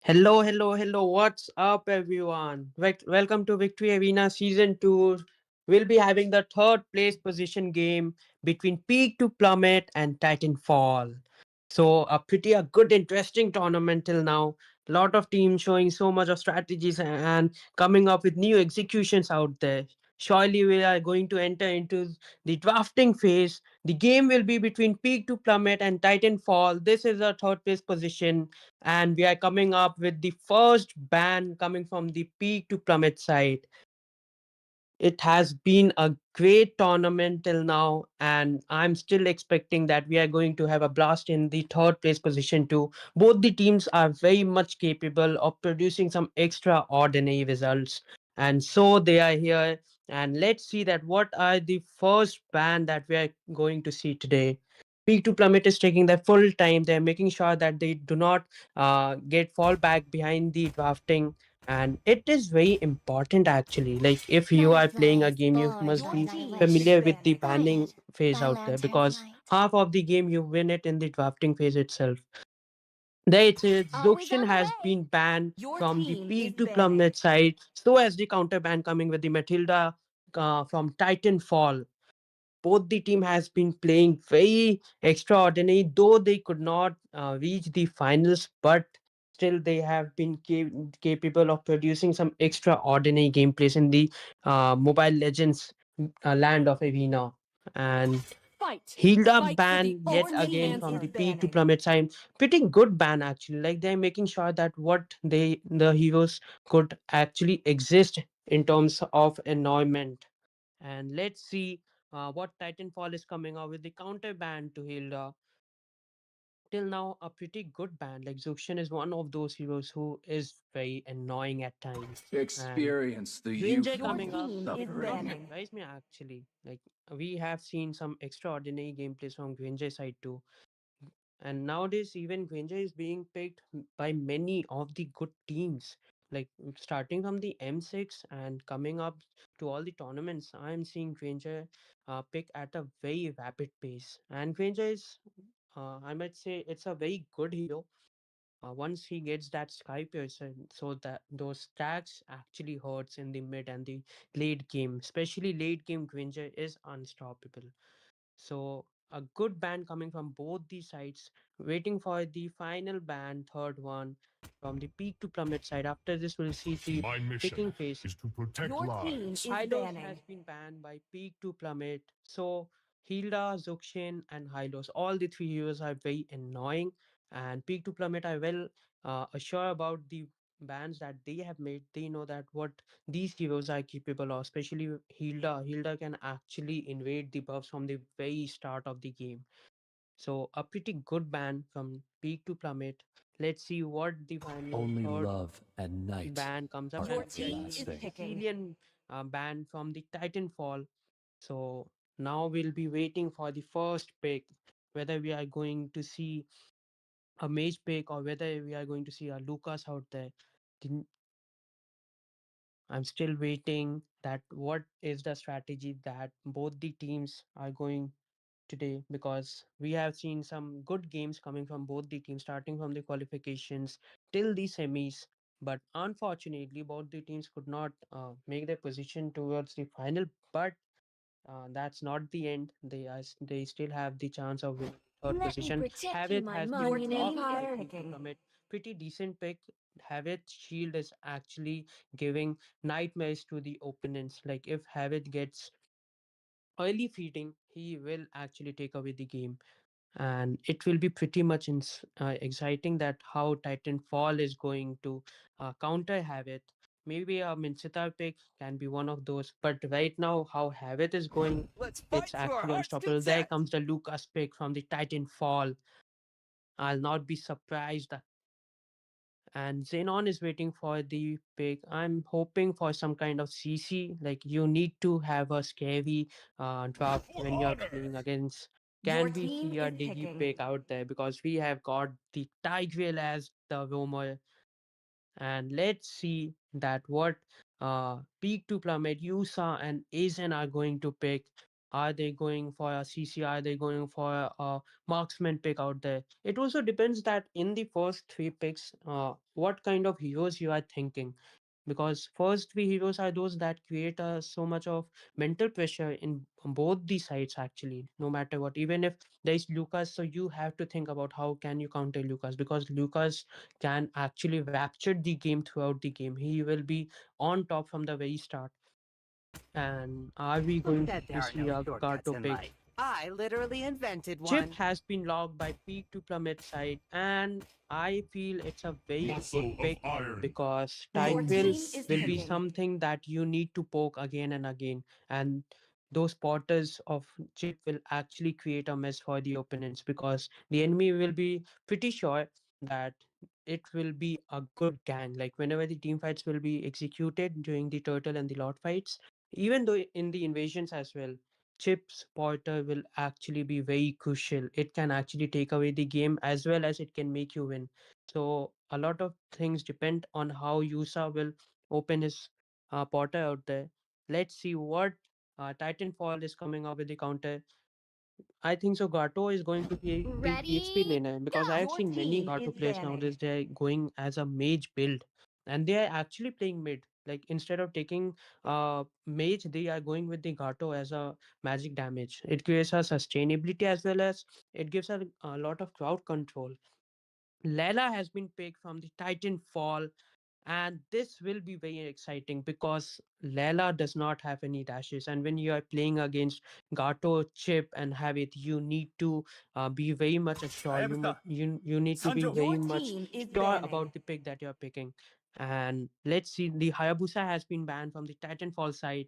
Hello, hello, hello. What's up, everyone? Welcome to Victory Arena Season 2. We'll be having the third place position game between Peak to Plummet and Titanfall. So, a good, interesting tournament till now. Lot of teams showing so much of strategies and coming up with new executions out there. Surely, we are going to enter into the drafting phase. The game will be between Peak to Plummet and Titanfall. This is a third place position, and we are coming up with the first ban coming from the Peak to Plummet side. It has been a great tournament till now, and I'm still expecting that we are going to have a blast in the third place position too. Both the teams are very much capable of producing some extraordinary results, and so they are here. And let's see that what are the first ban that we are going to see today. Peak to Plummet is taking their full time. They're making sure that they do not get fall back behind the drafting, and it is very important actually. Like if you are playing a Butterflies game, you born must as be I wish. familiar with the Go banning ahead, phase my out there, lantern because flight. half of the game you win it in the drafting phase itself. There it is. Always Zuxian on the has way. been banned Your from the team is Peak to banning. Plummet side, so as the counter ban coming with the Matilda from Titanfall. Both the team has been playing very extraordinary, though they could not reach the finals, but still they have been capable of producing some extraordinary gameplays in the Mobile Legends land of Arena. And Fight. Hilda Fight for the ban yet Your ultimate again team from answer. the is Peak to banning. Plummet side. Pretty good ban actually. Like they're making sure that what the heroes could actually exist in terms of environment. And let's see what Titanfall is coming out with the counter band to Hilda. Till now, a pretty good band. Like Zuxian is one of those heroes who is very annoying at times. And Experience the Granger Your coming youthful up, Team it is does not suffering. banning. surprise me actually. Like we have seen some extraordinary gameplays from Granger side too. And nowadays, even Granger is being picked by many of the good teams. Like starting from the M6 and coming up to all the tournaments, I'm seeing Granger pick at a very rapid pace. And Granger is, I might say, it's a very good hero. Once he gets that Sky Piercer, so that those stacks actually hurts in the mid and the late game. Especially late game, Granger is unstoppable. So a good band coming from both the sides, waiting for the final band, third one from the Peak to Plummet side. After this, we'll see the My mission picking phase. is to protect your team lives. is Hylos banning. has been banned by Peak to Plummet. So Hilda, Zuxian, and Hylos, all the three heroes are very annoying. And Peak to Plummet are well assured about the bans that they have made. They know that what these heroes are capable of, especially Hilda. Hilda can actually invade the buffs from the very start of the game. So a pretty good ban from Peak to Plummet. Let's see what the final Only third love and night ban comes up, are Your and we are team seeing is the everlasting. picking. Sicilian ban from the Titanfall. So now we'll be waiting for the first pick, whether we are going to see a mage pick or whether we are going to see a Lucas out there. The- I'm still waiting that what is the strategy that both the teams are going today, because we have seen some good games coming from both the teams, starting from the qualifications till the semis. But unfortunately, both the teams could not make their position towards the final. But that's not the end. They still have the chance of winning third Let me position. protect you, Havit my has been Your Martian dropped team is by Empire. Peak to picking. Plummet. Pretty decent pick. Havit's shield is actually giving nightmares to the opponents. Like if Havit gets early feeding, he will actually take away the game, and it will be pretty much exciting that how Titanfall is going to counter Habit. Maybe a Mincitar pick can be one of those, but right now how Habit is going, Let's it's fight to our actually heart's unstoppable. There content. comes the Lucas pick from the Titanfall. I'll not be surprised. And Xenon is waiting for the pick. I'm hoping for some kind of CC. Like you need to have a scary draft For when you're honor. playing against. Your Can we team see a is Digi picking. pick out there? Because we have got the Tigreal as the roamer. And let's see that what Peak to Plummet, Yusa and Azen are going to pick. Are they going for a CC? Are they going for a marksman pick out there? It also depends that in the first three picks, what kind of heroes you are thinking, because first three heroes are those that create so much of mental pressure in both the sides actually, no matter what. Even if there is Lucas, so you have to think about how can you counter Lucas, because Lucas can actually rapture the game throughout the game. He will be on top from the very start. And are we Who going said to there are see no a shortcuts Gato in pick? life? I literally invented Chip one. has been locked by peak to plummet side, and I feel it's a very good Muscle of pick iron. because Your Tidewill team Focus is will be steel. picking. something that you need to poke again and again, and those potters of Chip will actually create a mess for the opponents, because the enemy will be pretty sure that it will be a good gang. Like whenever the team fights will be executed during the turtle and the lot fights, even though in the invasions as well, Chip's Porter will actually be very crucial. It can actually take away the game as well as it can make you win. So a lot of things depend on how Yusa will open his Porter out there. Let's see what Titanfall is coming up with the counter. I think so. Gato is going to be the EXP Ready, laner, because I have go! Your seen many team Gato is players banning. nowadays. They're going as a mage build, and they are actually playing mid. Like instead of taking mage, they are going with the Gato as a magic damage. It creates a sustainability as well as it gives a lot of crowd control. Layla has been picked from the Titanfall, and this will be very exciting because Layla does not have any dashes. And when you are playing against Gato, Chip, and Havit, you need to be very much assured. You need to be very Your much team is sure banning. about the pick that you're picking. And let's see, the Hayabusa has been banned from the Titanfall side.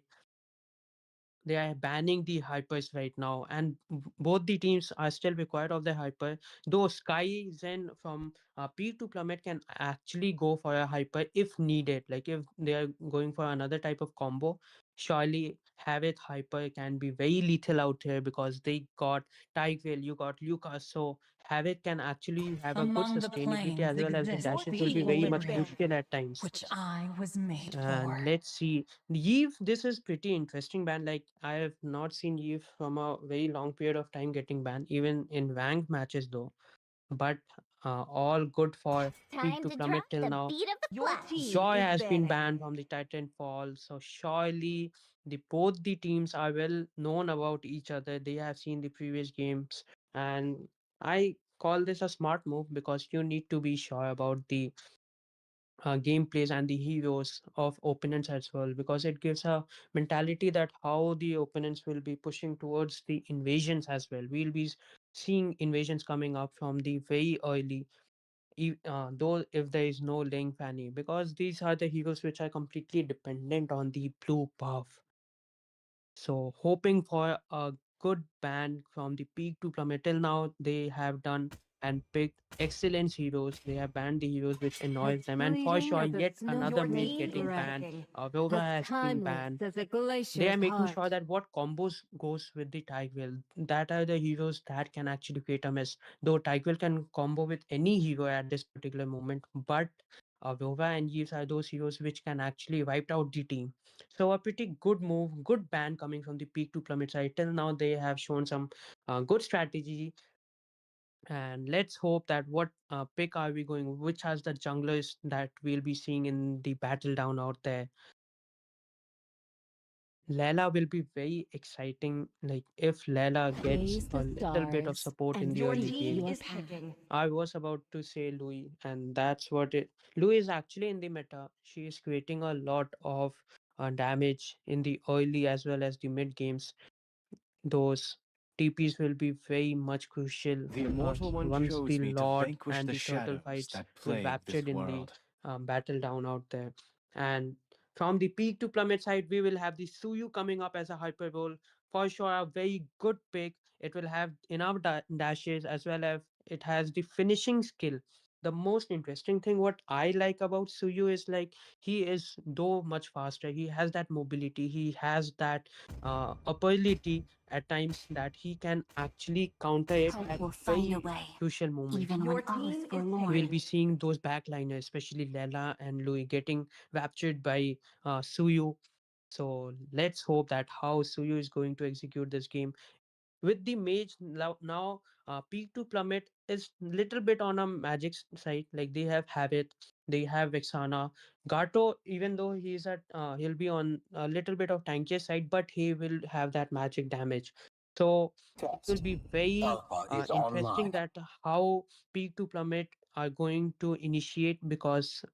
They are banning the hypers right now, and both the teams are still required of the hyper. Though Sky Zen from Peak to Plummet can actually go for a hyper if needed. Like if they are going for another type of combo, surely Havith hyper can be very lethal out here, because they got Tigreal, you got Lucas. So Havith can actually have a good Among the sustainability, planes as well as the exists Your dashes will be team very people is much with banning. crucial at times. which I was made And for. let's see. Eve, this is pretty interesting ban. Like I have not seen Eve from a very long period of time getting banned, even in ranked matches though. But all good for Peak Time to to drop Plummet till the now. beat of the Your flesh. team Joy is has been banning. banned from the Titanfall, so surely both the teams are well known about each other. They have seen the previous games, and I call this a smart move, because you need to be sure about the gameplays and the heroes of opponents as well, because it gives a mentality that how the opponents will be pushing towards the invasions as well. We'll be seeing invasions coming up from the very early, though if there is no Ling Fanny, because these are the heroes which are completely dependent on the blue buff. So hoping for a good ban from the peak to plummet. Till now, they have done and picked excellent heroes. They have banned the heroes which The annoys them. And for fleeting sure, of the yet another Your mage team getting is snowflake, banned. picking. Aurora as has been timeless banned. as a They are glacier's making sure heart. that what combos goes with the Tigreal. That are the heroes that can actually create a mess. Though Tigreal can combo with any hero at this particular moment, but Aurora and Jeeves are those heroes which can actually wipe out the team. So a pretty good move, good ban coming from the peak to plummet side. Till now, they have shown some good strategy, and let's hope that what pick are we going, which has the junglers that we'll be seeing in the battle down out there. Layla will be very exciting. Like if Layla gets Gaze a the little bit of stars support in and the Your early seek team game. your is path. picking. I was about to say Louis, and that's what it. Louis is actually in the meta. She is creating a lot of damage in the early as well as the mid games. Those TPs will be very much crucial The Immortal One once the chose me to Lord vanquish and the the Turtle shadows fights that will plague raptured this in the world. battle down out there. And from the peak to plummet side, we will have the Suyu coming up as a hyper role. For sure, a very good pick. It will have enough dashes as well as it has the finishing skill. The most interesting thing what I like about Suyu is like he is though much faster. He has that mobility. He has that ability at times that he can actually counter it Hope at will find a very way, crucial moment. even Your when all is team is We'll forlorn. be picking. seeing those backliners, especially Lela and Louis, getting captured by Suyu. So let's hope that how Suyu is going to execute this game. With the mage now, peak to plummet is little bit on a magic side. Like they have habit, they have Vexana. Gato, even though he's at he'll be on a little bit of tankier side, but he will have that magic damage. So it will Test. be very Alpha is interesting online. that how peak to plummet are going to initiate, because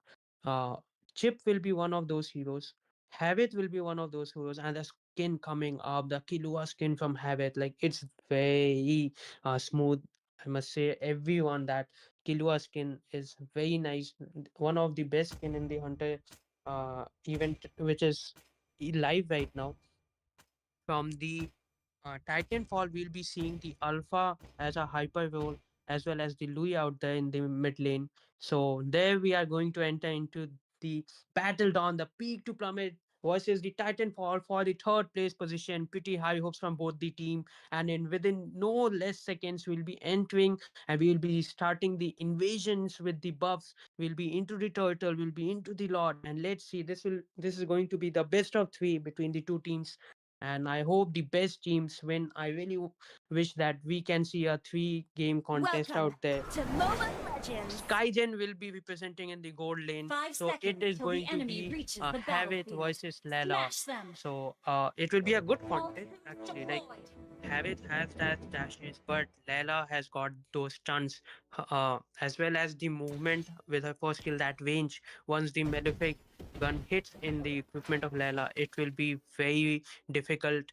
uh, Chip will be one of those heroes. Habit will be one of those heroes, and the skin coming up, the Killua skin from Habit, like it's very smooth. I must say, everyone that Killua skin is very nice. One of the best skin in the Hunter event, which is live right now. From the Titanfall, we'll be seeing the Alpha as a hyper role, as well as the Louis out there in the mid lane. So there we are going to enter into the battle down the peak to plummet versus the Titanfall for the third place position. Pretty high hopes from both the team, and in within no less seconds we'll be entering and we'll be starting the invasions with the buffs. We'll be into the turtle, we'll be into the lord, and let's see. This is going to be the best of three between the two teams, and I hope the best teams win. I really wish that we can see a three-game contest Welcome out there. to Mobile Legends. Skygen will be representing in the gold lane, 5 so it seconds is till the going to enemy be reaches the Havit battlefield. versus Lela. Smash them. So it will be a good All contest troops actually. Like deployed. Havit has that dashes, but Layla has got those stunts, as well as the movement with her first skill, that range. Once the Malefic gun hits in the equipment of Layla, it will be very difficult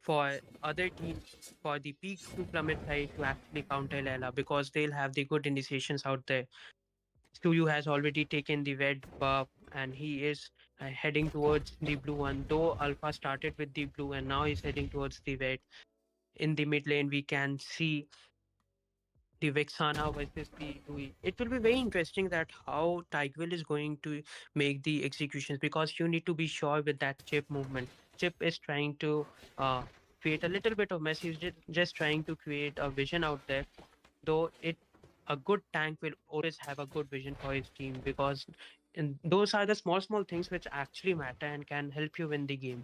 for other teams, for the peak to plummet side to actually counter Layla, because they'll have the good initiations out there. Stuyu has already taken the red buff and he is heading towards the blue one. Though Alpha started with the blue and now he's heading towards the red. In the mid lane, we can see the Vexana versus the Louis. It will be very interesting that how Tigreal is going to make the executions, because you need to be sure with that chip movement. Chip is trying to create a little bit of mess. He's just trying to create a vision out there. Though a good tank will always have a good vision for his team, because and those are the small things which actually matter and can help you win the game.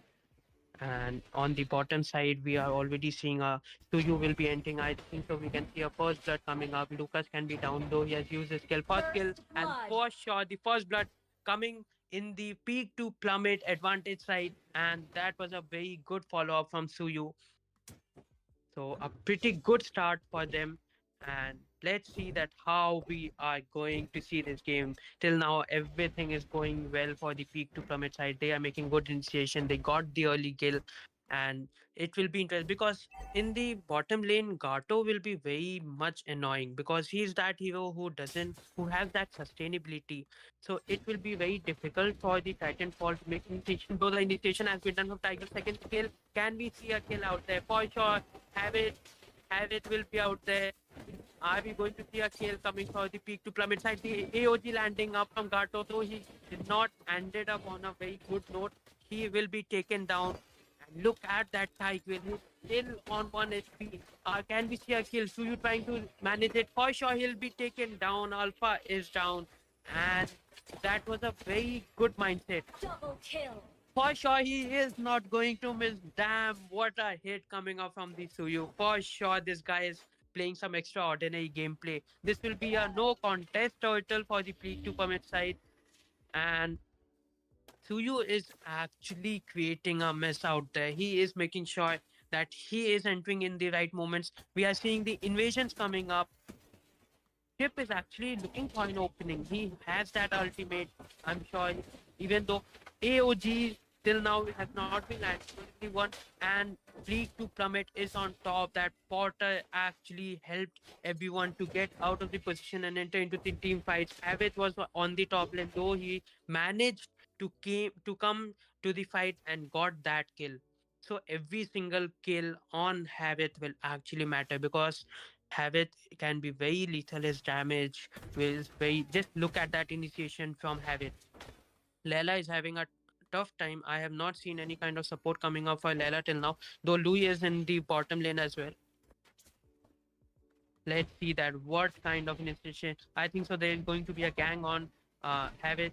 And on the bottom side, we are already seeing a Suyu will be ending. I think so. We can see a first blood coming up. Lucas can be down though. He has used his skill. First skill, First and blood. for sure, the first blood coming in the peak to plummet advantage side. And that was a very good follow up from Suyu. So a pretty good start for them. And let's see that how we are going to see this game. Till now, everything is going well for the peak to plummet side. They are making good initiation. They got the early kill, and it will be interesting because in the bottom lane, Gato will be very much annoying because he's that hero who has that sustainability. So it will be very difficult for the Titanfall to make initiation. Though the initiation has been done from Tiger's second skill, can we see a kill out there? For sure, have it. Have it will be out there. Are we going to see a kill coming for the peak to plummet side? The AOG landing up from Gato, though he did not ended up on a very good note. He will be taken down. And look at that Tiger. He's still on 1 HP. Can we see a kill? Suyu trying to manage it. For sure, he'll be taken down. Alpha is down. And that was a very good mindset. Double kill. For sure, he is not going to miss. Damn, what a hit coming up from the Suyu. For sure, this guy is playing some extraordinary gameplay. This will be a no contest turtle for the peak to permit side. And Suyu is actually creating a mess out there. He is making sure that he is entering in the right moments. We are seeing the invasions coming up. Chip is actually looking for an opening. He has that ultimate. I'm sure, even though AOG till now has not been landed only one, and League to Plummet is on top. That Potter actually helped everyone to get out of the position and enter into the team fights. Avid was on the top lane, though he managed to come to the fight and got that kill. So every single kill on Habit will actually matter, because Habit can be very lethal. His damage is very. Just look at that initiation from Habit. Layla is having a tough time. I have not seen any kind of support coming up for Layla till now. Though Louis is in the bottom lane as well. Let's see that what kind of initiation. I think so. There is going to be a gang on Habit,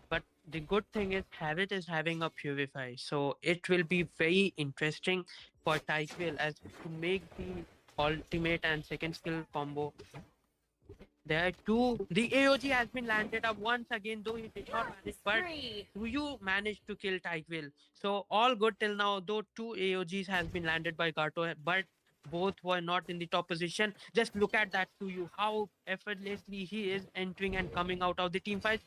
but the good thing is Habit is having a Purify, so it will be very interesting for Tyquil as to make the ultimate and second skill combo. There are two. The AOG has been landed up once again, though he did not Killing manage, but spree. you managed to kill Tyquil. So all good till now, though two AOGs has been landed by Gato, but both were not in the top position. Just look at that to you, how effortlessly he is entering and coming out of the team fight.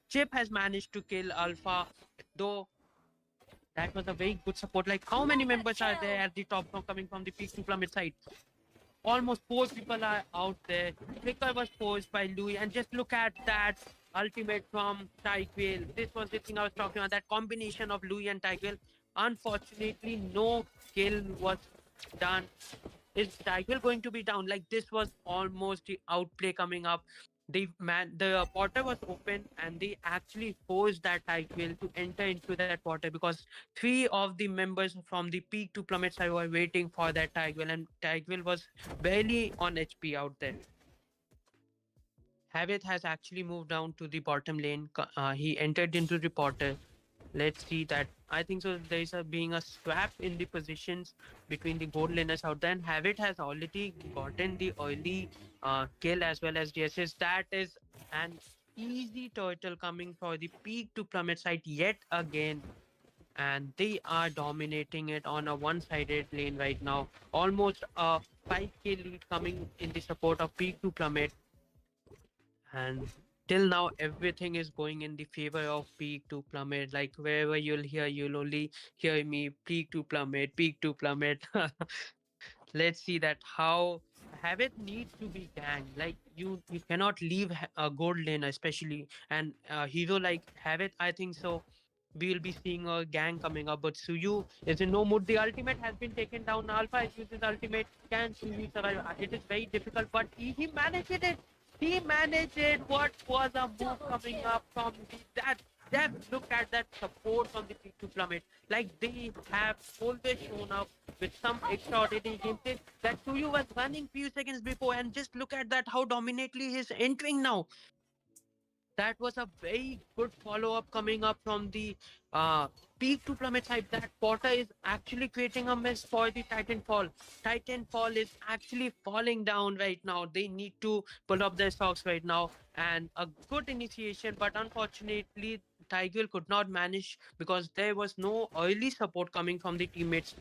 Chip has managed to kill Alpha, though that was a very good support. Like, how many Ultimate members are there kill. at the top from coming from the peak to plummet side? Almost four people are out there. Flicker was forced by Louis, and just look at that ultimate from Tyquil. This was the thing I was talking about, that combination of Louis and Tyquil. Unfortunately, no kill was done. Is Tyquil going to be down? Like, this was almost the outplay coming up. The portal was open, and they actually forced that Tyquil to enter into that portal because three of the members from the peak to plummet side were waiting for that Tyquil, and Tyquil was barely on HP out there. Havith has actually moved down to the bottom lane. He entered into the portal. Let's see that. I think so. There's a being a swap in the positions between the gold laners out there, and Havit has already gotten the early kill as well as the assist. That is an easy turtle coming for the peak to plummet side yet again, and they are dominating it on a one-sided lane right now. Almost a 5k lead coming in the support of peak to plummet, and till now everything is going in the favor of peak to plummet. Like, wherever you'll hear, you'll only hear me peak to plummet, peak to plummet. Let's see that how habit needs to be gang. Like, you cannot leave a gold lane, especially and hero like habit. I think so we'll be seeing a gang coming up, but Suyu is in no mood. The ultimate has been taken down. Alpha has used his ultimate. Can Suyu survive? It is very difficult, but he managed it. He managed it. What was a move Double coming kill. up from that depth? Look at that support from the P2 Plummet. Like, they have always shown up with some Ultimate extraordinary kill. gameplay. That Suyu was running few seconds before, and just look at that how dominantly he's entering now. That was a very good follow up coming up from the uh, peak to plummet side. That Potter is actually creating a mess for the Titanfall. Titanfall is actually falling down right now. They need to pull up their socks right now. And a good initiation, but unfortunately, Tiger could not manage because there was no early support coming from the teammates.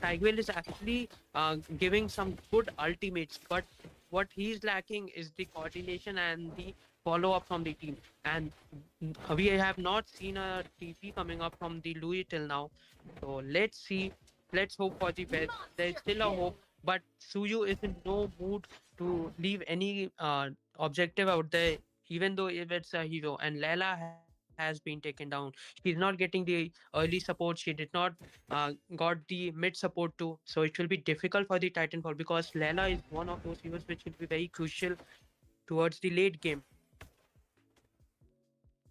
Tigwell is actually giving some good ultimates, but what he's lacking is the coordination and the follow up from the team. And we have not seen a TP coming up from the Louis till now. So let's see. Let's hope for the best. There's Monster still a hope, kill. but Suyu is in no mood to leave any objective out there, even though if it's a hero. And Layla has been taken down. She's not getting the early support. She did not got the mid support too. So it will be difficult for the Titanfall because Layla is one of those heroes which will be very crucial towards the late game.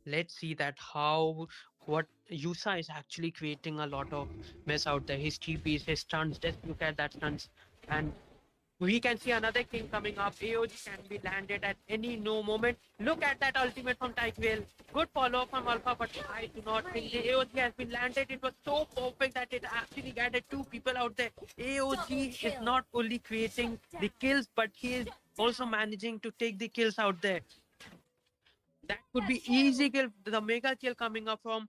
Let's see that how what Yusa is actually creating a lot of mess out there. His TPs, his stunts. Just look at that stunts. And we can see another king coming up. AOG can be landed at any no moment. Look at that ultimate from Tyquil. Good follow up from Alpha, but Killing I do not think the spree. AOG has been landed. It was so perfect that it actually gathered two people out there. Double AOG is kill. not only Shut creating the down. kills, but he is Shut also down. managing to take the kills out there. That could Mega be easy kill. kill. The mega kill coming up from.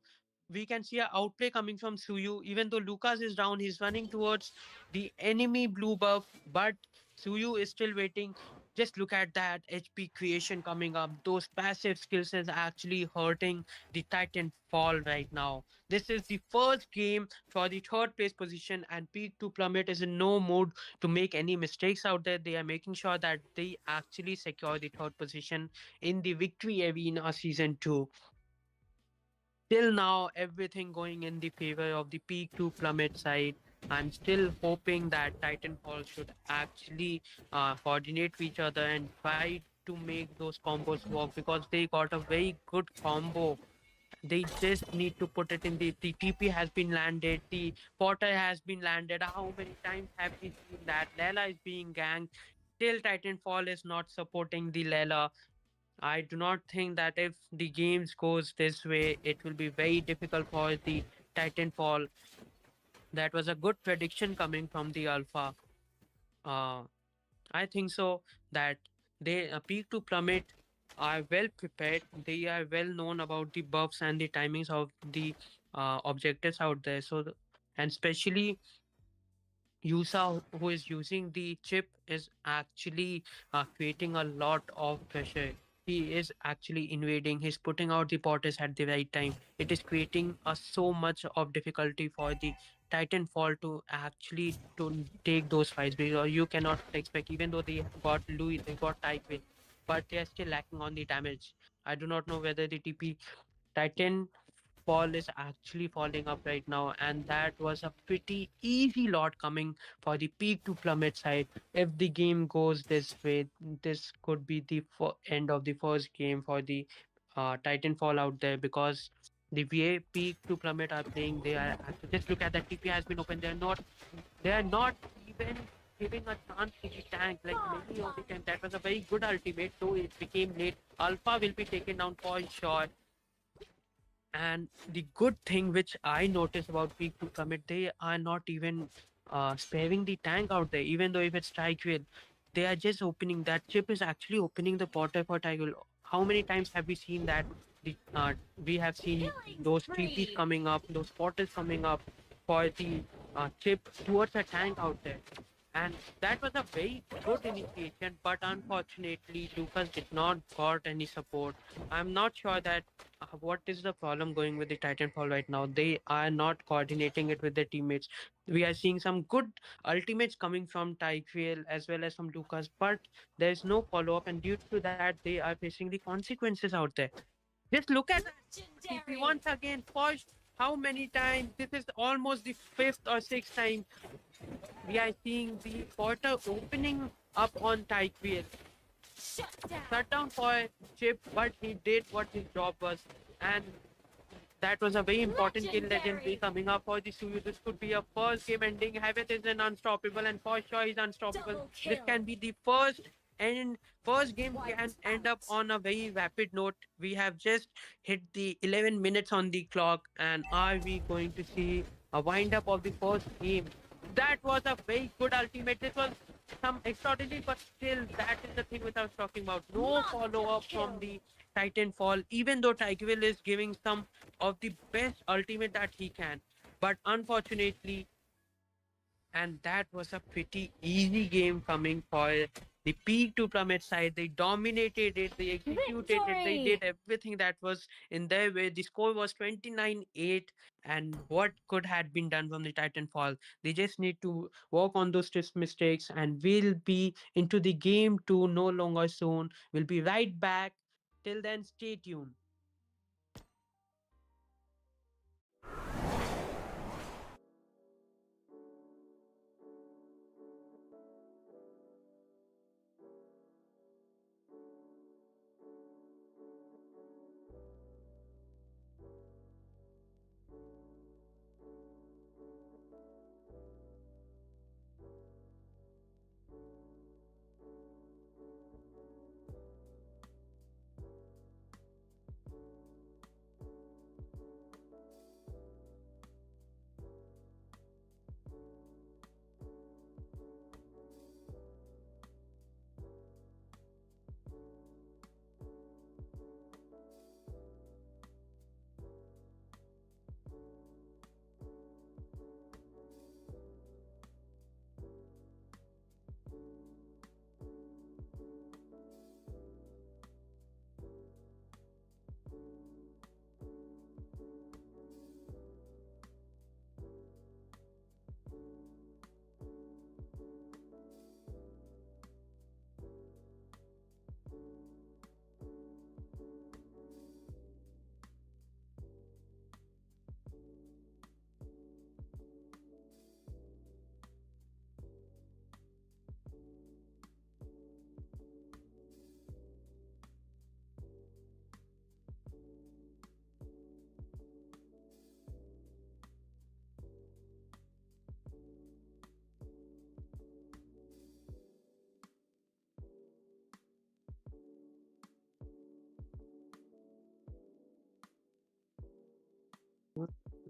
We can see a outplay coming from Suyu. Even though Lucas is down, he's running towards the enemy blue buff, but Suyu is still waiting. Just look at that HP creation coming up. Those passive skills is actually hurting the Titan fall right now. This is the first game for the third place position, and Peak to Plummet is in no mood to make any mistakes out there. They are making sure that they actually secure the third position in the Victory Arena Season 2. Till now, everything going in the favor of the Peak to Plummet side. I'm still hoping that Titanfall should actually coordinate with each other and try to make those combos work because they got a very good combo. They just need to put it in the TP has been landed, the Potter has been landed. How many times have we seen that? Lela is being ganked. Still Titanfall is not supporting the Lela. I do not think that if the games goes this way, it will be very difficult for the Titanfall. That was a good prediction coming from the Alpha. Uh, I think so that they peak to plummet are well prepared. They are well known about the buffs and the timings of the objectives out there. And especially Yusa, who is using the chip, is actually creating a lot of pressure. He is actually invading. He's putting out the portals at the right time. It is creating so much of difficulty for the Titanfall to actually to take those fights, because you cannot expect, even though they got Louis, they got Tyquil, but they are still lacking on the damage. I do not know whether the TP Titan Paul is actually falling up right now, and that was a pretty easy lot coming for the peak to plummet side. If the game goes this way, this could be the end of the first game for the Titanfall out there, because the VA peak to plummet are playing. They are actually, just look at that, TP has been open. They are not even giving a chance to the tank like many of the time. That was a very good ultimate, though it became late. Alpha will be taken down for sure. And the good thing which I notice about Peak to Commit, they are not even sparing the tank out there, even though if it's Tyquil, they are just opening. That chip is actually opening the portal for Tyquil. How many times have we seen that? We have seen Killing those TPs spree. coming up, those portals coming up for the chip towards a tank out there. And that was a very good initiation, but unfortunately, Lucas did not got any support. I'm not sure that what is the problem going with the Titanfall right now. They are not coordinating it with their teammates. We are seeing some good ultimates coming from Tyquil as well as from Lucas, but there's no follow up, and due to that, they are facing the consequences out there. Just look at TP once Legendary. again. Push. How many times? This is almost the fifth or sixth time we are seeing the portal opening up on Tyquil. Shut Shut down. down for Chip, but he did what his job was. And that was a very important kill legendary Legendary. coming up for the Suyu. This could be a first game ending. Haveth is an unstoppable, and for sure he's unstoppable. Double This kill. can be the first game can Wiped end up out. on a very rapid note. We have just hit the 11 minutes on the clock, and are we going to see a wind up of the first game? That was a very good ultimate. This was some extraordinary, but still, that is the thing which I was talking about. No follow Monster up from kill. the Titanfall, even though Tyquil is giving some of the best ultimate that he can. But unfortunately, and that was a pretty easy game coming for the peak to plummet side. They dominated it, they executed it, they did Victory. everything that was in their way. The score was 29-8, and what could have been done from the Titanfall? They just need to work on those test mistakes, and we'll be into the game 2 no longer soon. We'll be right back. Till then, stay tuned.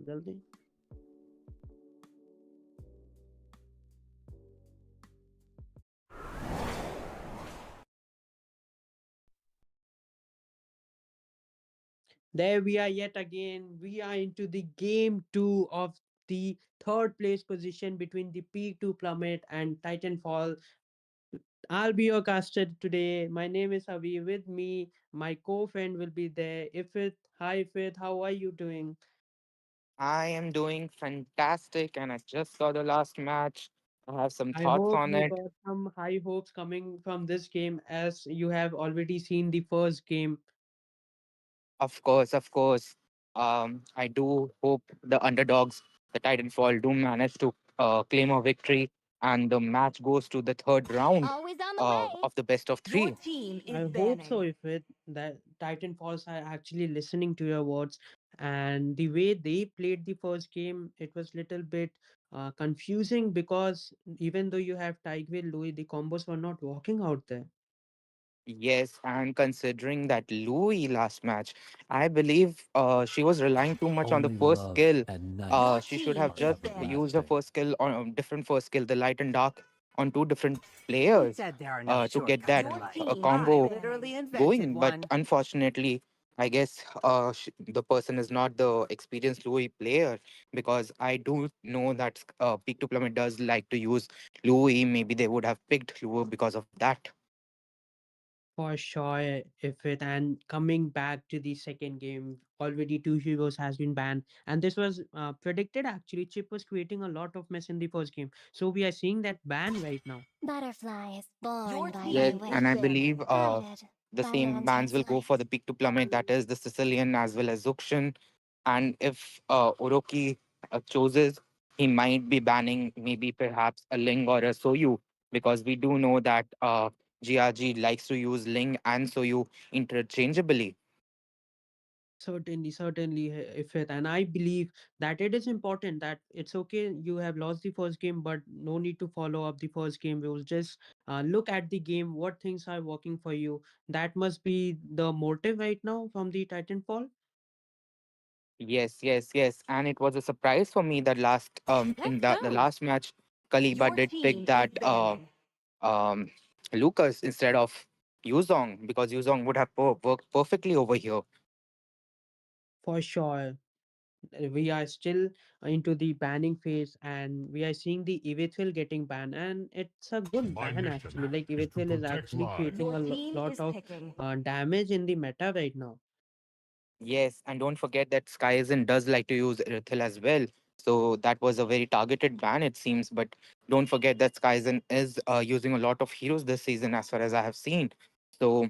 जल्दी There we are yet again. We are into the game two of the third place position between the Peak to Plummet and Titanfall. I'll be your caster today. My name is Avi. With me, my co-friend will be there. Ifit, hi Ifit, how are you doing? I am doing fantastic, and I just saw the last match. I have some I thoughts hope on you it. got some high hopes coming from this game as you have already seen the first game. Of course. I do hope the underdogs, the Titanfall, do manage to claim a victory, and the match goes to the third round Always on the way. of the best of Your three. team I is hope so, banning. if it that Titanfalls are actually listening to your words, and the way they played the first game, it was little bit confusing because even though you have Tigreal Louis, the combos were not working out there. Yes, and considering that Louis last match, I believe she was relying too much on the Only first love skill. and Your night She should team have are is just banning. used her everlasting. first skill on a different first skill, the light and dark, on two different Who players said there are no to get shortcuts that in Your life? team is I combo banning. literally invented going. But one. unfortunately, I guess the person is not the experienced Louis player, because I do know that Peak to Plummet does like to use Louis. Maybe they would have picked Louis because of that. For sure, if it and coming back to the second game, already two heroes has been banned, and this was predicted actually. Chip was creating a lot of mess in the first game, so we are seeing that ban right now. Butterflies born Your by Yes, my team and is I will, believe banning. guided the by same bans will intense go for light. the Peak to Plummet, that is the Sicilian as well as Zuxian. And if Orochi chooses, he might be banning maybe perhaps a Ling or a Soyu, because we do know that GRG likes to use Ling and Soyu interchangeably. Certainly, certainly, if it, and I believe that it is important that it's okay. You have lost the first game, but no need to follow up the first game. We will just look at the game, what things are working for you. That must be the motive right now from the Titanfall. Yes. And it was a surprise for me that last in Let's the go. last match, Kaliba Your did pick team is that banning. um, Lucas instead of Yuzong, because Yuzong would have worked perfectly over here. For sure, we are still into the banning phase, and we are seeing the Evithil getting banned, and it's a good My ban mission actually. Like is to Evithil is protect actually creating Your a lives. team lot is of picking. damage in the meta right now. Yes, and don't forget that Skyzen does like to use Irithil as well. So that was a very targeted ban, it seems. But don't forget that Skyzen is using a lot of heroes this season, as far as I have seen. So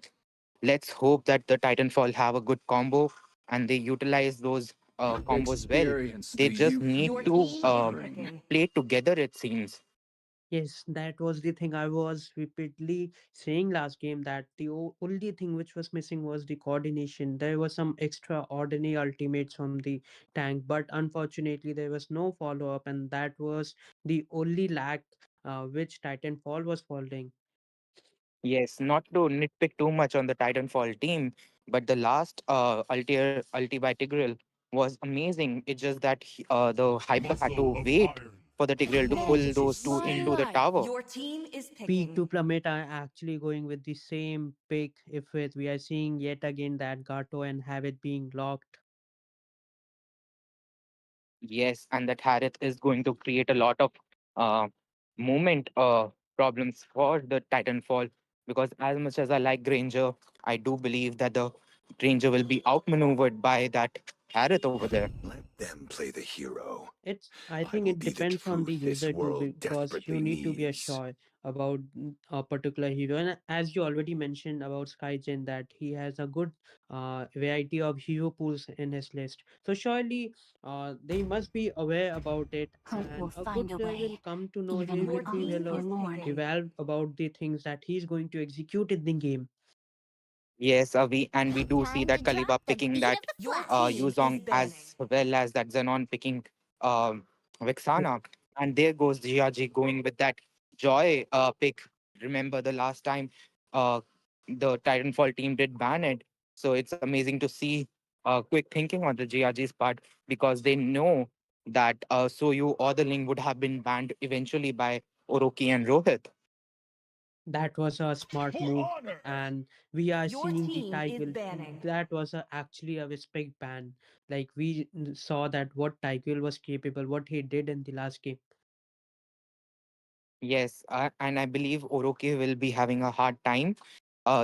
let's hope that the Titanfall have a good combo and they utilize those combos well. Experience They the just youth need Your to years team is bring. picking. play together, it seems. Yes, that was the thing I was repeatedly saying last game, that the only thing which was missing was the coordination. There was some extraordinary ultimates from the tank, but unfortunately there was no follow up, and that was the only lack which Titanfall was falling. Yes, not to nitpick too much on the Titanfall team, but the last ulti by Tigreal was amazing. It's just that the Hyper had Muscle to of wait iron. for the Tigreal to pull Finish those two line into the right. tower. Your team is Peak to picking. plummet are actually going with the same pick. If it, we are seeing yet again that Gato and Habit being locked. Yes, and that Harith is going to create a lot of uh, movement problems for the Titanfall, because as much as I like Granger, I do believe that the Granger will be outmaneuvered by that Harith over there. Let them play the hero. It's, I I think will it be the depends on the truth this user too, world because you desperately need to be needs. assured about a particular hero. And as you already mentioned about Skygen, that he has a good variety of hero pools in his list. So surely they must be aware about it, Hope will and a good find a player will way, come to know. even He Your when will be only team well is forlorn. picking. evolved about the things that he's going to execute in the game. Yes, we do see Time to that drop Kaliba the picking beat of that the Your flesh. team is Yuzong, banning. as well as that Xenon picking Vexana. And there goes GRG going with that Joy pick. Remember the last time uh, the Titanfall team did ban it. So it's amazing to see quick thinking on the GRG's part because they know that Soyu or the Ling would have been banned eventually by Oroki and Rohit. That was a smart For move, honor! and we are Your seeing the team is title. banning. That was actually a respect ban. Like we saw that what Tiger was capable, what he did in the last game. Yes, and I believe Oroki will be having a hard time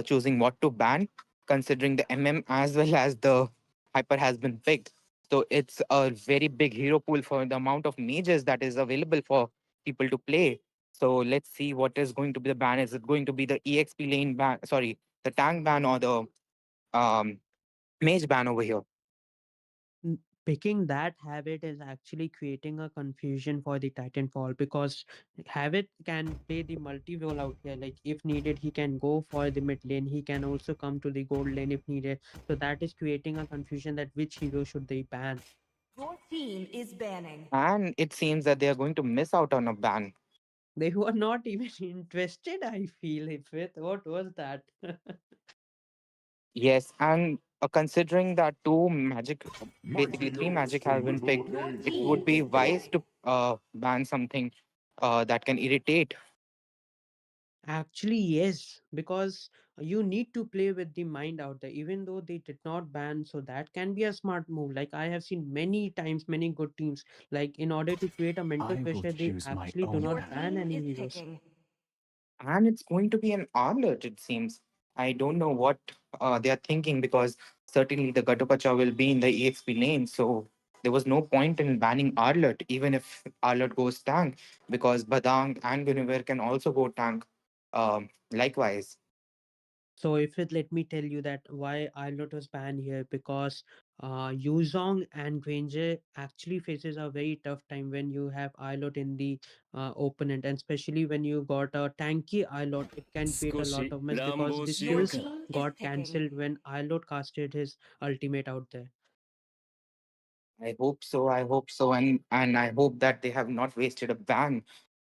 choosing what to ban, considering the MM as well as the Hyper has been picked. So it's a very big hero pool for the amount of mages that is available for people to play. So let's see what is going to be the ban. Is it going to be the EXP lane ban? Sorry, the tank ban or the um, mage ban over here? Picking that habit is actually creating a confusion for the Titanfall because habit can play the multi role out here. Like if needed, he can go for the mid lane. He can also come to the gold lane if needed. So that is creating a confusion that which hero should they ban. Your team is banning. And it seems that they are going to miss out on a ban. They were not even interested. I feel if it. What was that? Yes, and considering that two magic, Mighty basically three knows magic for have been little picked, Your it gains would team be is great wise banning. to ban something that can irritate. Actually, yes, because you need to play with the mind out there, even though they did not ban. So that can be a smart move. Like I have seen many times, many good teams, like in order to create a mental I will pressure, they choose my actually do own Your not ban path. team any is heroes. picking. And it's going to be an alert, it seems. I don't know what they are thinking because certainly the Gatopacha will be in the EXP lane. So there was no point in banning Arlot, even if Arlot goes tank, because Badang and Guinevere can also go tank likewise. So if it let me tell you that why Islot was banned here because Yuzong and Granger actually faces a very tough time when you have Islot in the opponent, and especially when you got a tanky Islot, it can create a lot of mess because the Your 少し乱暴するか skills team is got picking. cancelled when Islot casted his ultimate out there. I hope so. I hope so, and I hope that they have not wasted a ban.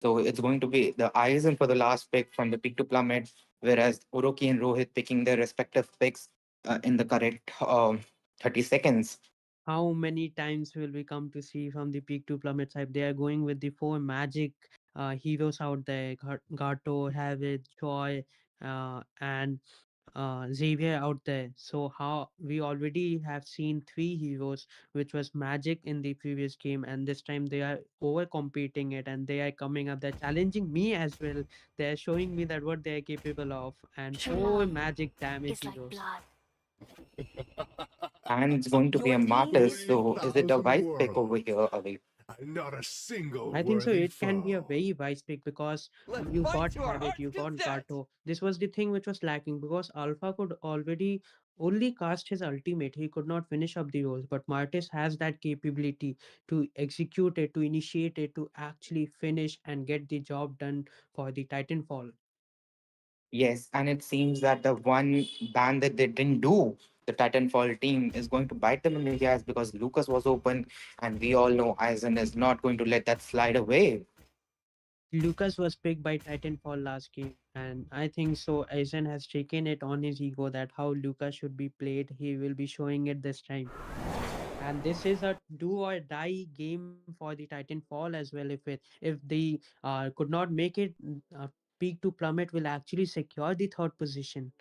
So it's going to be the Aizen for the last pick from the pick to plummet, whereas Oroki and Rohit picking their respective picks in the correct 30 seconds. How many times will we come to see from the peak to plummet type? They are going with the four magic heroes out there: Gato, Havit, Joy, and Xavier out there. So how we already have seen three heroes, which was magic in the previous game, and this time they are over competing it, and they are coming up. They're challenging me as well. They're showing me that what they are capable of, and True four love magic damage is like heroes. blood. And it's going to be Your a team martyr. is So is it picking. a 3,000 wise pick over worlds, here, Avi? and not a single I think so. worthy It can be a foe. very wise pick because Let's you fight got to our Habit, heart's you got content! Gato. This was the thing which was lacking because Alpha could already only cast his ultimate. He could not finish up the roles, but Martis has that capability to execute it, to initiate it, to actually finish and get the job done for the Titanfall. Yes, and it seems that the one ban that they didn't do, the Titanfall team, is going to bite them in the ass because Lucas was open, and we all know Aizen is not going to let that slide away. Lucas was picked by Titanfall last game, and I think so. Aizen has taken it on his ego that how Lucas should be played. He will be showing it this time. And this is a do or die game for the Titanfall as well. If they could not make it, peak to plummet will actually secure the third position.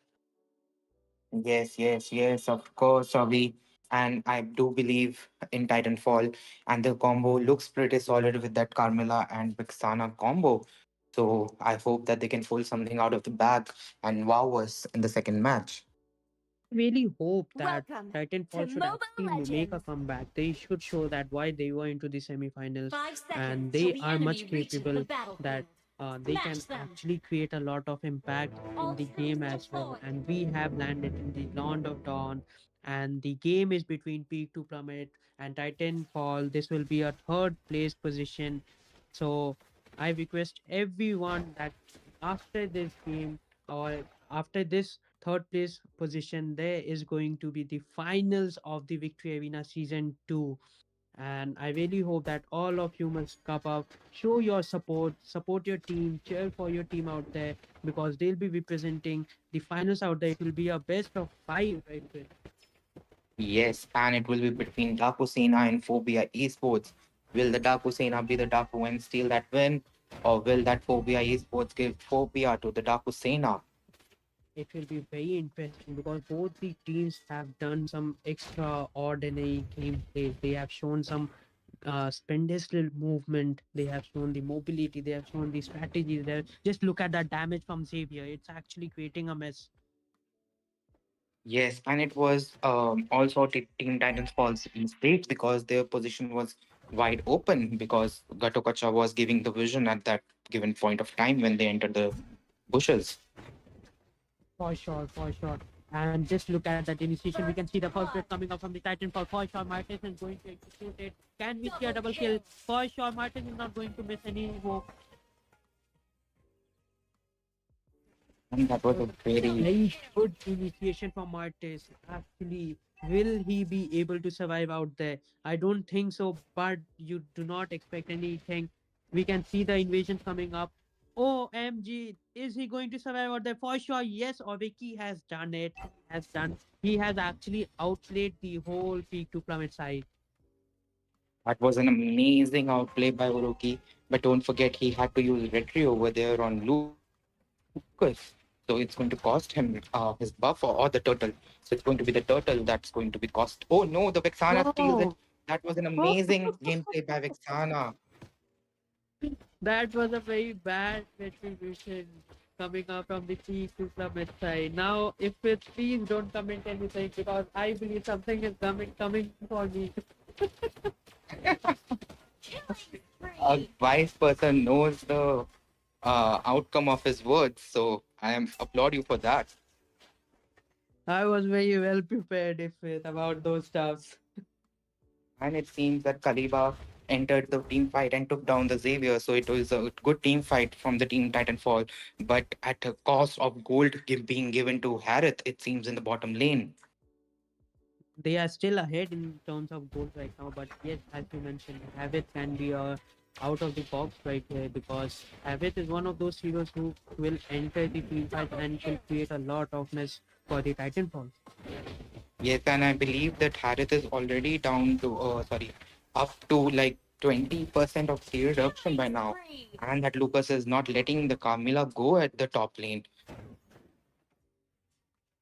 Yes, yes, yes, of course, Avi. And I do believe in Titanfall, and the combo looks pretty solid with that Carmilla and Vixana combo. So I hope that they can pull something out of the bag and wow us in the second match. I really hope that Welcome to Titanfall should Mobile actually make a Legends! comeback. They should show that why they were into the semifinals, 5 seconds and till they the are enemy much reaches the capable battlefield. that they can Match them! actually create a lot of impact in All the game troops as well. deployed! And we have landed in the Land of Dawn, and the game is between Peak to Plummet and Titanfall. This will be a third place position. So I request everyone that after this game or after this third place position, there is going to be the finals of the Victory Arena Season 2. And I really hope that all of you must come up, show your support, support your team, cheer for your team out there because they'll be representing the finals out there. It will be a best of five, right? Yes, and it will be between Dakusena and Phobia Esports. Will the Dakusena be the Daku and steal that win, or will that Phobia Esports give Phobia to the Dakusena? It will be very interesting because both the teams have done some extraordinary gameplay. They have shown some spindle movement. They have shown the mobility. They have shown the strategies. There, just look at that damage from Xavier. It's actually creating a mess. Yes, and it was also Team Titans Fall's mistake because their position was wide open because Gatokacha was giving the vision at that given point of time when they entered the bushes. For sure, for sure. And just look at that initiation. We can see the first hit coming up from the Titanfall. For sure, Martin is going to execute it. Can we see a double kill? For sure, Martin is not going to miss any hope. And that was a very Very good initiation from Martis. Actually, will he be able to survive out there? I don't think so, but you do not expect anything. We can see the invasions coming up. OMG, is he going to survive out there? For sure, yes, Obeki has done it. Has done. He has actually outplayed the whole peak to plummet side. that was an amazing outplay by Oroki. But don't forget he had to use Retri over there on Lucas. So it's going to cost him his buff or the turtle. So it's going to be the turtle that's going to be cost. Oh no, the Vexana steals it. That Oh, was an amazing gameplay by Vexana. that was a very bad retribution coming up from the peak to plummet side. Now, if it's please don't comment anything because I believe something is coming for me. A wise person knows the outcome of his words. So I am applaud you for that. I was very well prepared if it about those stuffs. And it seems that Kaliba entered the team fight and took down the Xavier. So it was a good team fight from the team Titanfall, but at a cost of gold being given to Harith, it seems in the bottom lane. They are still ahead in terms of goals right now, but yes, as you mentioned, Habit can be out of the box right here because Habit is one of those heroes who will enter the team fight and will create a lot of mess for the Titanfall. Yes, and I believe that Harith is already down to, up to like 20% of speed reduction by now. And that Lucas is not letting the Carmilla go at the top lane.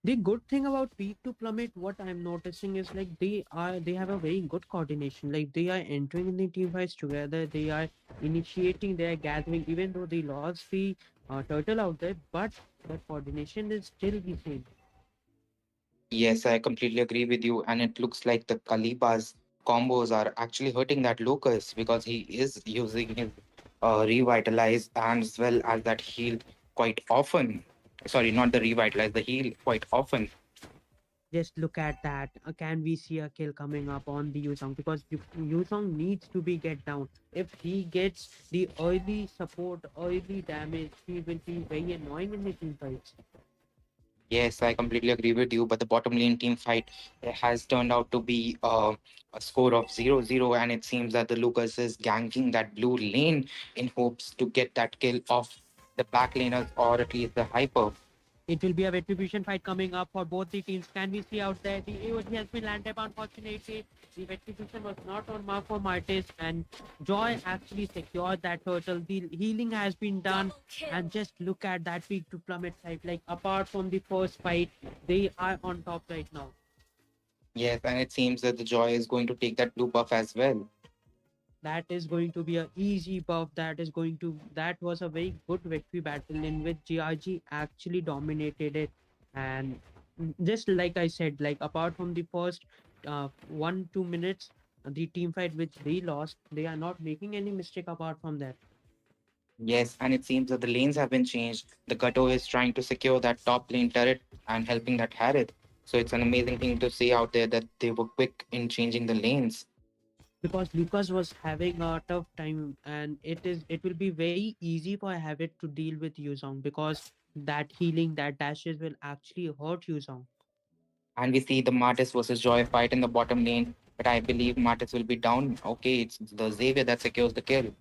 The good thing about peak to plummet, what I'm noticing is like they have a very good coordination. Like they are entering in the team fights together. They are initiating their gathering, even though they lost the turtle out there, but the coordination is still the same. Yes, I completely agree with you. And it looks like the Kaliba's combos are actually hurting that Lucas because he is using his revitalize and as well as that heal quite often. Sorry, not the revitalize, the heal quite often. Just look at that. Can we see a kill coming up on the Yusong? Because Yusong needs to be get down. If he gets the early support, early damage, he will be very annoying in the team fights. Yes, I completely agree with you. But the bottom lane team fight has turned out to be a score of 0-0, and it seems that the Lucas is ganking that blue lane in hopes to get that kill off the back laners or at least the hyper. It will be a retribution fight coming up for both the teams. Can we see out there? The AOG has been landed, but unfortunately, the retribution was not on mark for Martis, and Joy actually secured that turtle. The healing has been done, and just look at that peak to plummet side. Like, apart from the first fight, they are on top right now. Yes, and it seems that the Joy is going to take that blue buff as well. That is going to be a easy buff. That was a very good victory battle in which GRG actually dominated it. And just like I said, like apart from the first 1-2 minutes, the team fight which they lost, they are not making any mistake apart from that. Yes, and it seems that the lanes have been changed. The Gato is trying to secure that top lane turret and helping that Harith. So it's an amazing thing to see out there that they were quick in changing the lanes. Because Lucas was having a tough time, and it will be very easy for Habit to deal with Yuzong because that healing, that dashes will actually hurt Yuzong. And we see the Martis versus Joy fight in the bottom lane. But I believe Martis will be down. Okay, it's the Xavier that secures the kill.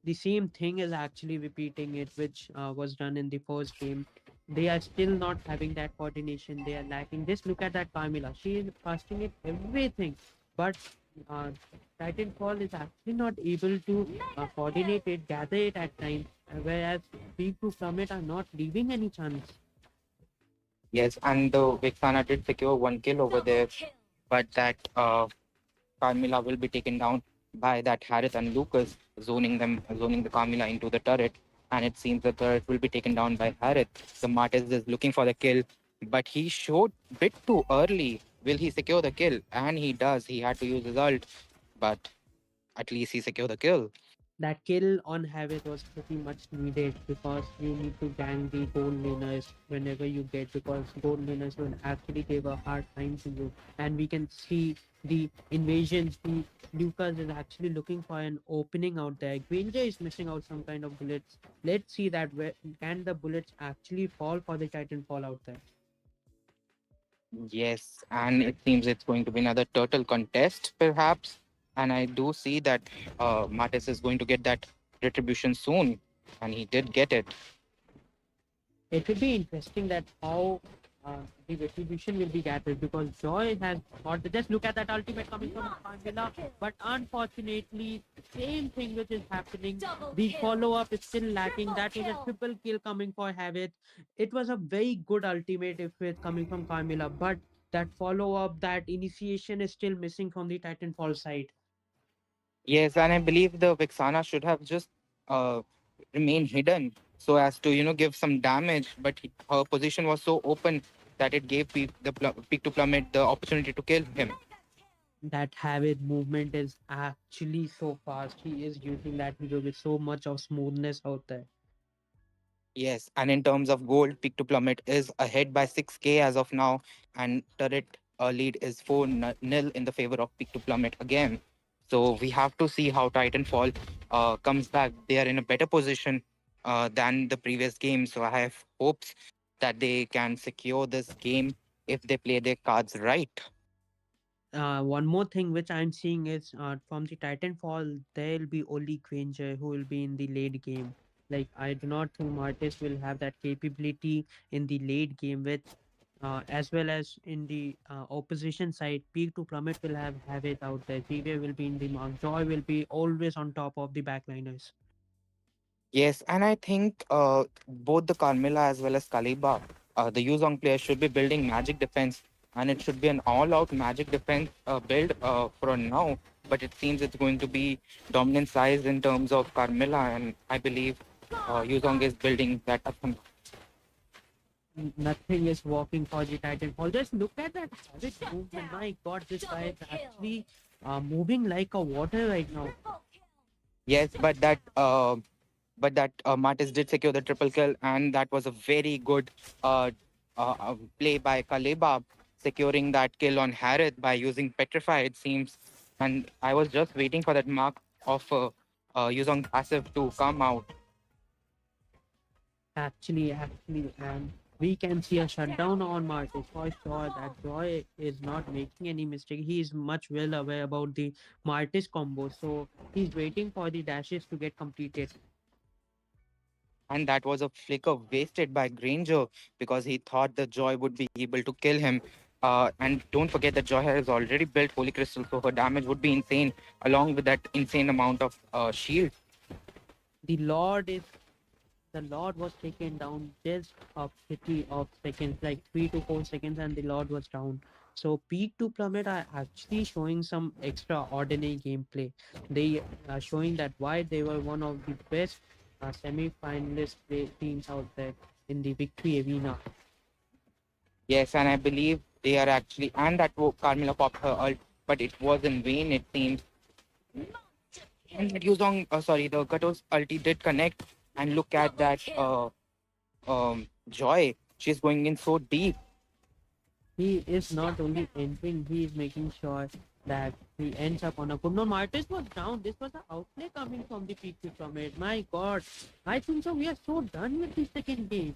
The same thing is actually repeating it, which was done in the first game. they are still not having that coordination. They are lacking. Just look at that Carmilla. She is casting it everything, but uh, Titanfall is actually not able to coordinate it, gather it at times, whereas Peak to Summit are not leaving any chance. Yes, and the Vixana did secure one kill over there, but that Carmilla will be taken down by that Harith and Lucas, zoning the Carmilla into the turret. And it seems the turret will be taken down by Harith. The Martis is looking for the kill, but he showed bit too early. Will he secure the kill? And he does. He had to use his ult, but at least he secured the kill. That kill on Habit was pretty much needed because you need to gang the gold laners whenever you get, because gold laners will actually give a hard time to you. And we can see the invasions. The Lucas is actually looking for an opening out there. Granger is missing out some kind of bullets. Let's see that where can the bullets actually fall for the Titanfall out there. Yes, and it seems it's going to be another turtle contest, perhaps. And I do see that Martis is going to get that retribution soon, and he did get it. It will be interesting that how the retribution will be gathered, because Joy has thought that, just look at that ultimate coming from Angela, but unfortunately, same thing which is happening. The follow up is still lacking. That was a triple kill coming for Habit. It was a very good ultimate if it's coming from Carmilla, but that follow up, that initiation is still missing from the Titanfall side. Yes, and I believe the Vixana should have just uh, remained hidden so as to give some damage. But her position was so open that it gave Peak to Plummet the opportunity to kill him. That Habit movement is actually so fast. He is using that hero with so much of smoothness out there. Yes, and in terms of gold, Peak to Plummet is ahead by 6k as of now, and turret lead is 4-0 in the favor of Peak to Plummet again. So we have to see how Titanfall comes back. They are in a better position than the previous game, so I have hopes that they can secure this game if they play their cards right. One more thing which I'm seeing is from the Titanfall, there'll be only Granger who will be in the late game. Like, I do not think Martis will have that capability in the late game, with as well as in the opposition side. Peak to Plummet will have it out there. Xavier will be in the mark. Joy will be always on top of the backliners. Yes, and I think both the Carmilla as well as Kaliba, the Yuzong players should be building magic defense, and it should be an all-out magic defense build for now. But it seems it's going to be dominant size in terms of Carmilla, and I believe Yuzong is building that up. Nothing is working for the Titanfall. Just look at that habit movement. My God, this guy is actually moving like a water right now. Yes, but that Martis did secure the triple kill, and that was a very good uh, play by Kaleba, securing that kill on Harith by using Petrify, it seems. And I was just waiting for that mark of using passive to come out. Actually, and we can see a shutdown on Martis for sure. That Joy is not making any mistake. He is much well aware about the Martis combo, so he's waiting for the dashes to get completed. And that was a flicker wasted by Granger because he thought the Joy would be able to kill him. And don't forget that Joy has already built Holy Crystal, so her damage would be insane, along with that insane amount of shield. The Lord is the Lord was taken down just a pity of seconds, like 3 to 4 seconds, and the Lord was down. So Peak to Plummet are actually showing some extraordinary gameplay. They are showing that why they were one of the best semi-finalist teams out there in the victory arena. Yes, and I believe they are actually, and that Carmilla popped her ult, but it was in vain, it seems. And that Yuzong, sorry, the Kato's ulti did connect, and look at that Joy. She's going in so deep. He is not only entering, he is making sure that he ends up on a good. No, Martis was down. This was an outplay coming from the Peak to Plummet. My God, I think so. We are so done with the second game.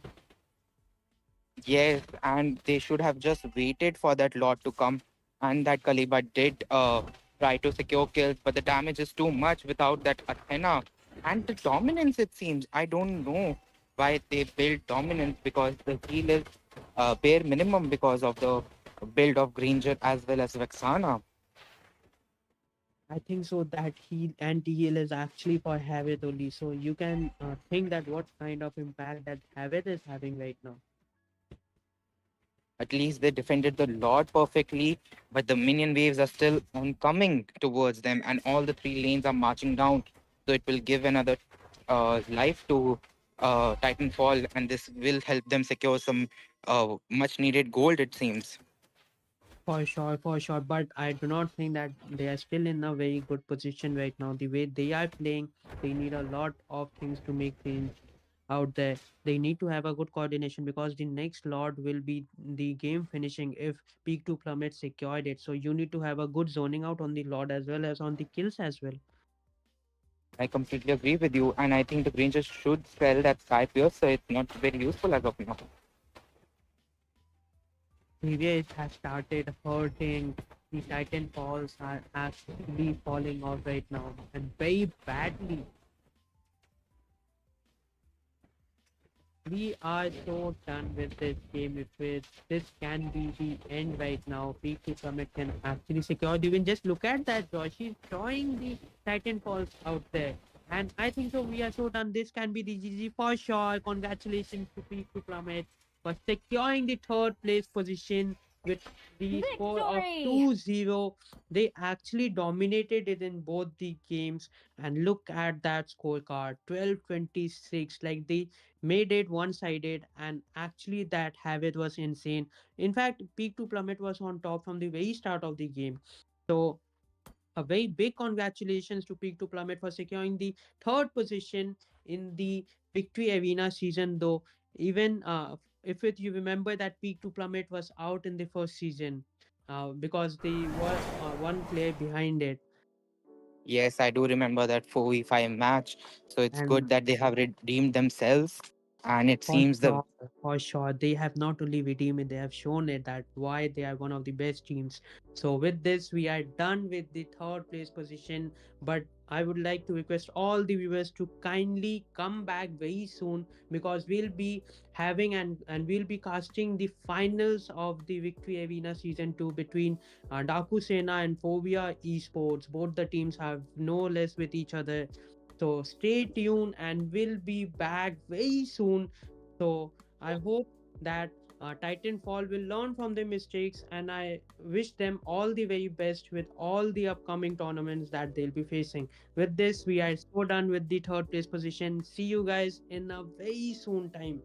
Yes, and they should have just waited for that lot to come, and that Kaliba did try to secure kills, but the damage is too much without that Athena. And the dominance, it seems. I don't know. why they build dominance, because the heal is bare minimum because of the build of Granger as well as Vexana. I think so that heal anti-heal is actually for Havit only. So you can think that what kind of impact that Havit is having right now. At least they defended the Lord perfectly, but the minion waves are still coming towards them, and all the three lanes are marching down. So it will give another life to Titanfall, and this will help them secure some much needed gold, it seems. For sure, for sure. But I do not think that they are still in a very good position right now. The way they are playing, they need a lot of things to make change out there. They need to have a good coordination because the next lot will be the game finishing if Peak to Plummet secured it. So you need to have a good zoning out on the lot as well as on the kills as well. I completely agree with you, and I think the Rangers should sell that Sky Piercer. It's not very useful as of now. Previous has started hurting. The Titan falls are actually falling off right now and very badly. We are so done with this game. If this can be the end right now, P2 Summit can actually secure. You can just look at that, Josh. She's drawing the Titan Falls out there. And I think so. We are so done. This can be the GG for sure. Congratulations to P2 Plummet for securing the third place position with the score of Victory! 2-0. They actually dominated it in both the games. And look at that scorecard, 12-26. Like they made it one sided, and actually that habit was insane. In fact, Peak to Plummet was on top from the very start of the game. So a very big congratulations to Peak to Plummet for securing the third position in the Victory Arena season, though even if you remember that Peak to Plummet was out in the first season because they were one player behind it. Yes, I do remember that 4v5 match. So it's good And that they have redeemed themselves. And it for seems the sure, for sure. They have not only redeemed it, they have shown it that why they are one of the best teams. So with this, we are done with the third place position. But I would like to request all the viewers to kindly come back very soon because we'll be having and we'll be casting the finals of the Victory Arena season 2 between Daku Sena and Phobia Esports. Both the teams have no less with each other. So stay tuned and we'll be back very soon. So I hope that Titanfall will learn from their mistakes, and I wish them all the very best with all the upcoming tournaments that they'll be facing. With this, we are so done with the third place position. See you guys in a very soon time.